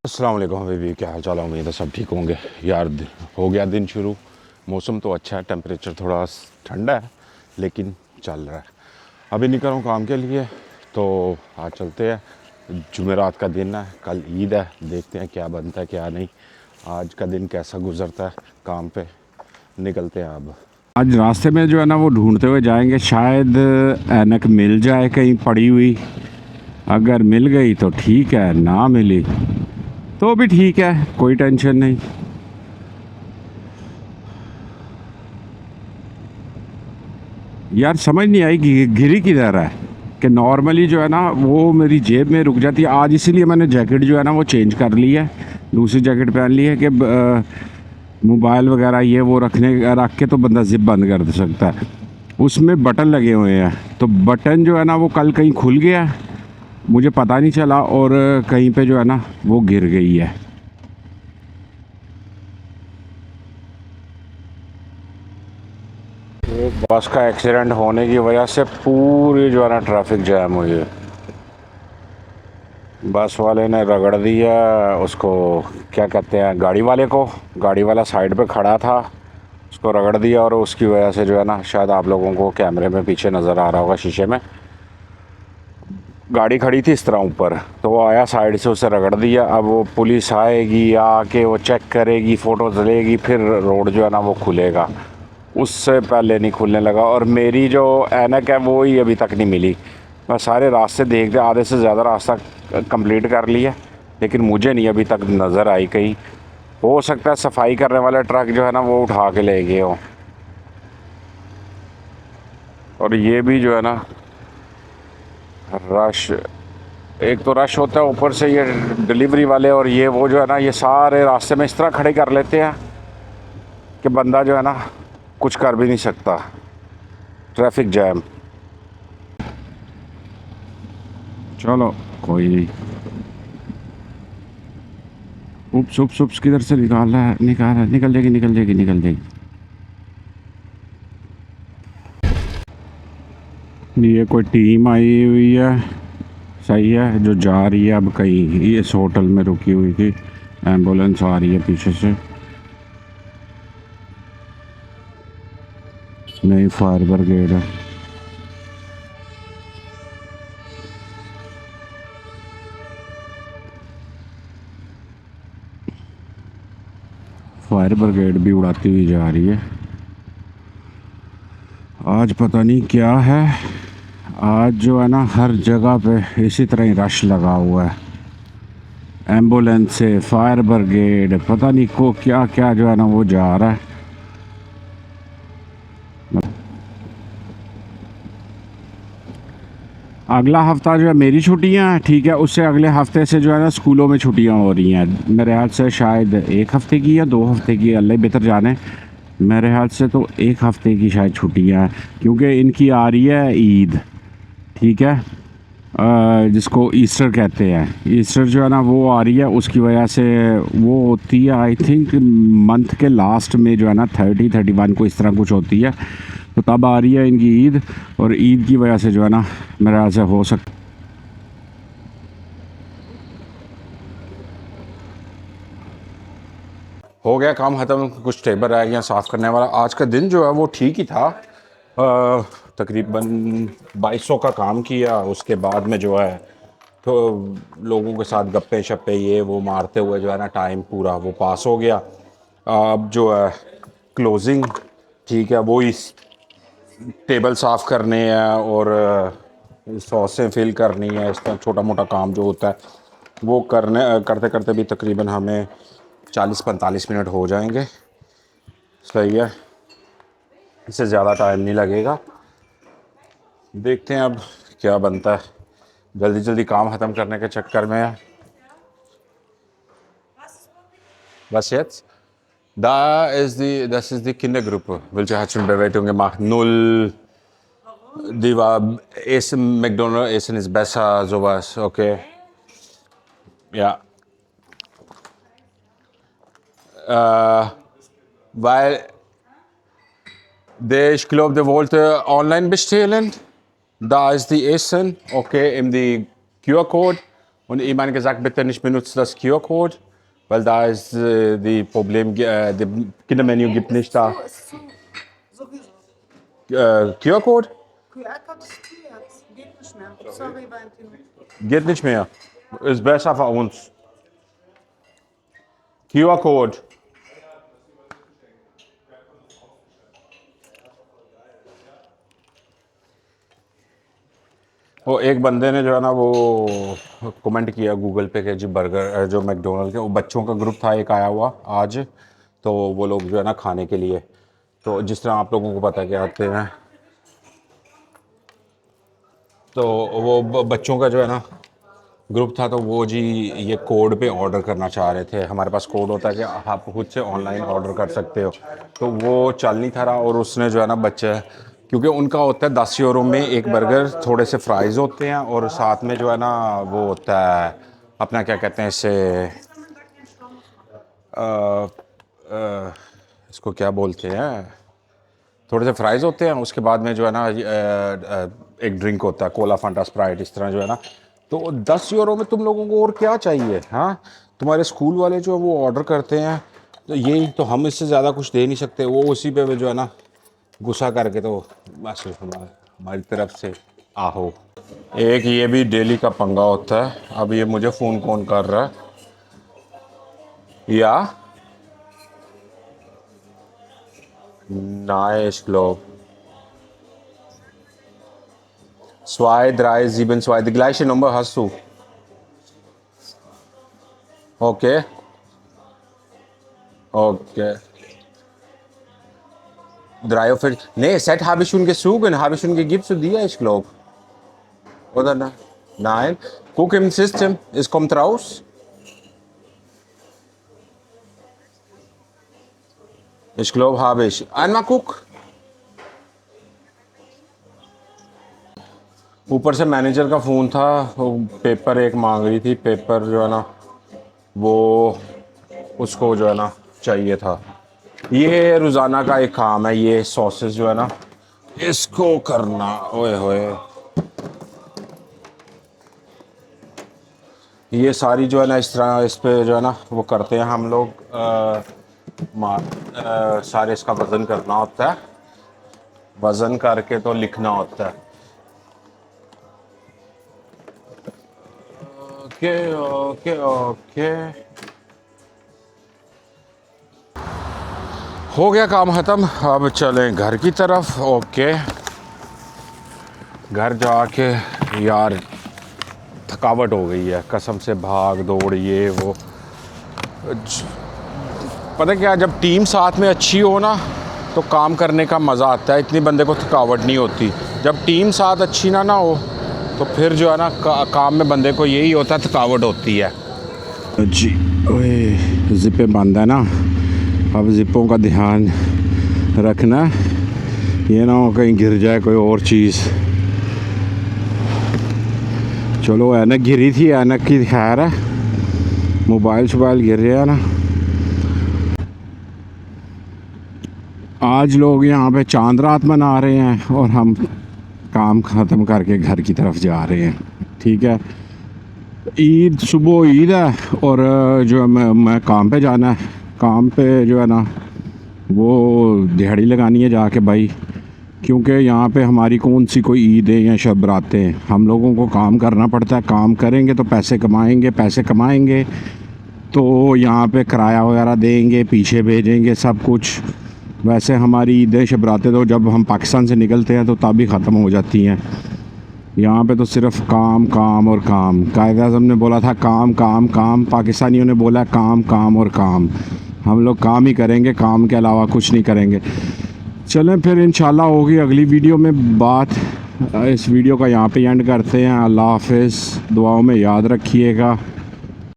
अस्सलाम वालेकुम हबीबी, क्या हाल चाल है। उम्मीद है सब ठीक होंगे यार। हो गया दिन शुरू। मौसम तो अच्छा है, टेम्परेचर थोड़ा ठंडा है लेकिन चल रहा है। अभी निकल रहा हूँ काम के लिए, तो आज चलते हैं। जुमेरात का दिन है, कल ईद है, देखते हैं क्या बनता है क्या नहीं। आज का दिन कैसा गुजरता है काम पे, निकलते हैं अब। आज रास्ते में जो है ना वो ढूंढते हुए जाएंगे, शायद ऐनक मिल जाए कहीं पड़ी हुई। अगर मिल गई तो ठीक है, ना मिली तो भी ठीक है, कोई टेंशन नहीं। यार समझ नहीं आई गिरी किधर है। कि नॉर्मली जो है ना वो मेरी जेब में रुक जाती है। आज इसीलिए मैंने जैकेट जो है ना वो चेंज कर ली है, दूसरी जैकेट पहन ली है कि मोबाइल वगैरह ये वो रख के तो बंदा जिप बंद कर सकता है। उसमें बटन लगे हुए हैं, तो बटन जो है ना वो कल कहीं खुल गया, मुझे पता नहीं चला, और कहीं पे जो है ना वो गिर गई है। बस का एक्सीडेंट होने की वजह से पूरी जो है ना ट्रैफिक जैम हुई है। बस वाले ने रगड़ दिया उसको, क्या कहते हैं, गाड़ी वाले को। गाड़ी वाला साइड पे खड़ा था, उसको रगड़ दिया, और उसकी वजह से जो है ना, शायद आप लोगों को कैमरे में पीछे नज़र आ रहा होगा शीशे में, गाड़ी खड़ी थी इस तरह ऊपर, तो वो आया साइड से, उसे रगड़ दिया। अब वो पुलिस आएगी, आके वो चेक करेगी, फ़ोटो लेगी, फिर रोड जो है ना वो खुलेगा। उससे पहले नहीं खुलने लगा, और मेरी जो ऐनक है वो ही अभी तक नहीं मिली। मैं सारे रास्ते देखते, आधे से ज़्यादा रास्ता कंप्लीट कर लिया, लेकिन मुझे नहीं अभी तक नज़र आई कहीं। हो सकता है सफाई करने वाला ट्रक जो है ना वो उठा के ले गए हो। और ये भी जो है ना रश, एक तो रश होता है, ऊपर से ये डिलीवरी वाले और ये वो जो है ना, ये सारे रास्ते में इस तरह खड़े कर लेते हैं कि बंदा जो है ना कुछ कर भी नहीं सकता। Traffic jam. चलो कोई नहीं। उप्स उप्स उप्स, किधर से निकाल रहा है, निकाल रहा है, निकल जाएगी निकल जाएगी निकल जाएगी। ये कोई टीम आई हुई है, सही है, जो जा रही है अब कहीं, ये इस होटल में रुकी हुई थी। एम्बुलेंस आ रही है पीछे से। नहीं, फायर ब्रिगेड है। फायर ब्रिगेड भी उड़ाती हुई जा रही है। आज पता नहीं क्या है, आज जो है ना हर जगह पे इसी तरह ही रश लगा हुआ है। एम्बुलेंस से फायर ब्रिगेड, पता नहीं को क्या क्या जो है ना वो जा रहा है। अगला हफ्ता जो है मेरी छुट्टियां हैं, ठीक है, उससे अगले हफ्ते से जो है ना स्कूलों में छुट्टियां हो रही हैं। मेरे ख्याल से शायद 1 हफ्ते की या 2 हफ्ते की, अल्लाह ही बेहतर जाने। मेरे ख्याल से तो 1 हफ्ते की शायद छुट्टियां हैं, क्योंकि इनकी आ रही है ईद, ठीक है, जिसको ईस्टर कहते हैं। ईस्टर जो है ना वो आ रही है, उसकी वजह से वो होती है आई थिंक मंथ के लास्ट में जो है ना 30-31 को, इस तरह कुछ होती है। तो तब आ रही है इनकी ईद, और ईद की वजह से जो है ना मेरे ख्याल से हो सकता। हो गया काम ख़त्म, कुछ टेबल रह गया साफ़ करने वाला। आज का दिन जो है वो ठीक ही था। तकरीबन 2200 का काम किया, उसके बाद में जो है तो लोगों के साथ गप्पे शप्पे ये वो मारते हुए जो है ना टाइम पूरा वो पास हो गया। अब जो है क्लोजिंग, ठीक है, वो इस टेबल साफ़ करने हैं और सॉसें फिल करनी है, इस तरह छोटा मोटा काम जो होता है वो करते करते भी तकरीबन हमें 40-45 मिनट हो जाएंगे। सही है, इससे ज़्यादा टाइम नहीं लगेगा। देखते हैं अब क्या बनता है, जल्दी जल्दी काम ख़त्म करने के चक्कर में। बस jetzt? Das ist die Kindergruppe. Welche hat schon Bewertung gemacht? Null. Die war Essen, McDonald's Essen ist besser, sowas, okay. Ja. Weil ich glaube, der wollte online bestellen. Da ist die Essen, okay, in die QR-Code. Und jemand gesagt, bitte nicht benutzt das QR-Code, weil da ist die Problem, das Kindermenü gibt nicht da. Ist zu, sowieso. QR-Code? QR-Code ist zu jetzt. Geht nicht mehr. Sorry, Valentin. Geht nicht mehr. Ist besser für uns. QR-Code. वो एक बंदे ने जो है ना वो comment किया Google पे कि जी बर्गर जो मैकडोनल्ड के वो बच्चों का ग्रुप था एक आया हुआ आज, तो वो लोग जो है ना खाने के लिए, तो जिस तरह आप लोगों को पता है कि आते हैं, तो वो बच्चों का जो है ना ग्रुप था, तो वो जी ये कोड पे ऑर्डर करना चाह रहे थे। हमारे पास कोड होता है कि आप खुद से ऑनलाइन ऑर्डर कर सकते हो, तो वो चल नहीं था रहा। और उसने जो है ना बच्चे, क्योंकि उनका होता है 10 यूरो में एक बर्गर, थोड़े से फ्राइज़ होते हैं और साथ में जो है ना वो होता है अपना क्या कहते हैं इसे, इसको क्या बोलते हैं, थोड़े से फ्राइज़ होते हैं, उसके बाद में जो है ना एक ड्रिंक होता है, कोला, फंटा, स्प्राइट, इस तरह जो है ना। तो 10 यूरो में तुम लोगों को और क्या चाहिए? हाँ, तुम्हारे स्कूल वाले जो है वो ऑर्डर करते हैं, तो यही तो, हम इससे ज़्यादा कुछ दे नहीं सकते। वो उसी पे जो है ना गुस्सा करके, तो बस हमारी तरफ से आहो। एक ये भी डेली का पंगा होता है। अब ये मुझे फ़ोन कौन कर रहा है? या nice globe 2, 3, 7, 2. Die gleiche Nummer hast du. Okay. Okay. 43. Nee, Set habe ich schon gezogen, habe ich schon gegeben zu dir, ich glaube. Oder nein? Nein. Guck im System, es kommt raus. Ich glaube, habe ich. Einmal guck. ऊपर से manager का phone था, वो paper एक मांग रही थी, paper जो है ना वो उसको जो है ना चाहिए था। ये रोज़ाना का एक काम है, ये सॉसेस जो है ना इसको करना। ओए होए, ये सारी जो है ना इस तरह इस पे जो है ना वो करते हैं हम लोग। सारे इसका वज़न करना होता है, वज़न करके तो लिखना होता है। ओके ओके ओके, हो गया काम ख़त्म। अब चलें घर की तरफ। ओके, घर जाके यार थकावट हो गई है कसम से, भाग दौड़ ये वो। पता क्या, जब टीम साथ में अच्छी हो ना तो काम करने का मज़ा आता है, इतनी बंदे को थकावट नहीं होती। जब टीम साथ अच्छी ना हो तो फिर जो है ना काम में बंदे को यही होता है, थकावट होती है जी। ओए ज़िपे बंद है ना, अब ज़िपों का ध्यान रखना, ये ना हो कहीं गिर जाए कोई और चीज़। चलो ऐनक गिरी थी, ऐनक की खैर है, मोबाइल शोबाइल गिर गया ना। आज लोग यहाँ पे चांद रात मना रहे हैं और हम काम ख़त्म करके घर की तरफ जा रहे हैं। ठीक है, ईद सुबह ईद है और जो मैं काम पे जाना है, काम पे जो है ना वो दिहाड़ी लगानी है जाके भाई, क्योंकि यहाँ पे हमारी कौन सी कोई ईद है या शब रातें हैं। हम लोगों को काम करना पड़ता है, काम करेंगे तो पैसे कमाएंगे, पैसे कमाएंगे तो यहाँ पे किराया वगैरह देंगे, पीछे भेजेंगे सब कुछ। वैसे हमारी ईदें शब रातें तो जब हम पाकिस्तान से निकलते हैं तो तब ही ख़त्म हो जाती हैं। यहाँ पे तो सिर्फ काम काम और काम। कायद-ए-आज़म ने बोला था काम काम काम, पाकिस्तानियों ने बोला काम काम और काम। हम लोग काम ही करेंगे, काम के अलावा कुछ नहीं करेंगे। चलें फिर इंशाल्लाह होगी अगली वीडियो में बात। इस वीडियो का यहाँ पे एंड करते हैं। अल्लाह हाफ़िज़, दुआओं में याद रखिएगा।